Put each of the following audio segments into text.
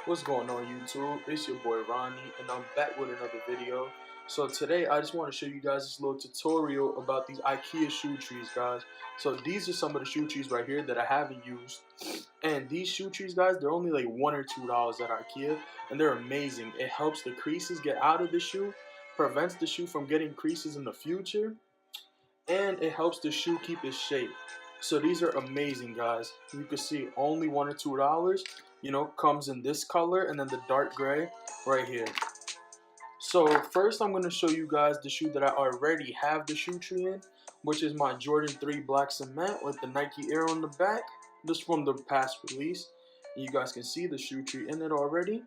What's going on YouTube? It's your boy Ronnie and I'm back with another video. So today I just want to show you guys this little tutorial about these IKEA shoe trees, guys. So these are some of the shoe trees right here that I haven't used. And these shoe trees, guys, they're only like $1 or $2 at IKEA and they're amazing. It helps the creases get out of the shoe, prevents the shoe from getting creases in the future, and it helps the shoe keep its shape. So these are amazing, guys. You can see only $1 or $2. You know, comes in this color and then the dark gray right here. So first I'm going to show you guys the shoe that I already have the shoe tree in, which is my Jordan 3 black cement with the Nike Air on the back. This from the past release. And you guys can see the shoe tree in it already.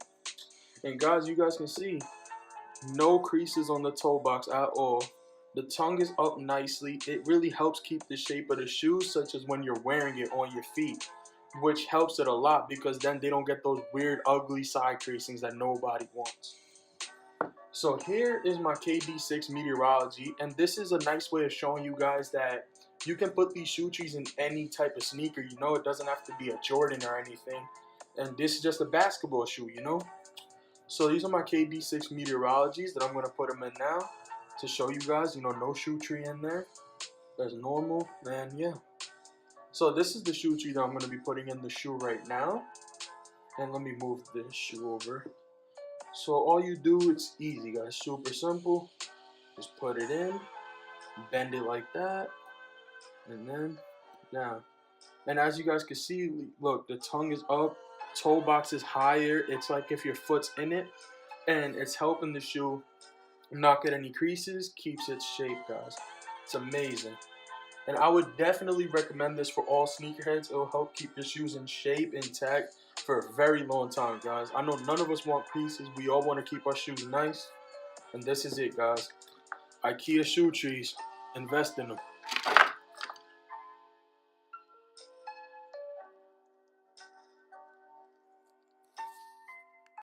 And guys, you guys can see no creases on the toe box at all. The tongue is up nicely. It really helps keep the shape of the shoe, such as when you're wearing it on your feet, which helps it a lot because then they don't get those weird ugly side creasings that nobody wants. So here is my KD6 Meteorology, and this is a nice way of showing you guys that you can put these shoe trees in any type of sneaker. You know, it doesn't have to be a Jordan or anything, and this is just a basketball shoe, you know. So these are my KD6 Meteorologies that I'm going to put them in now to show you guys, you know, no shoe tree in there. That's normal, and yeah. So this is the shoe tree that I'm going to be putting in the shoe right now. And let me move this shoe over. So all you do, it's easy, guys, super simple. Just put it in, bend it like that, and then down. And as you guys can see, look, the tongue is up, toe box is higher. It's like if your foot's in it, and it's helping the shoe not get any creases, keeps its shape, guys. It's amazing. And I would definitely recommend this for all sneakerheads. It'll help keep your shoes in shape, intact for a very long time, guys. I know none of us want creases. We all want to keep our shoes nice. And this is it, guys. IKEA shoe trees. Invest in them.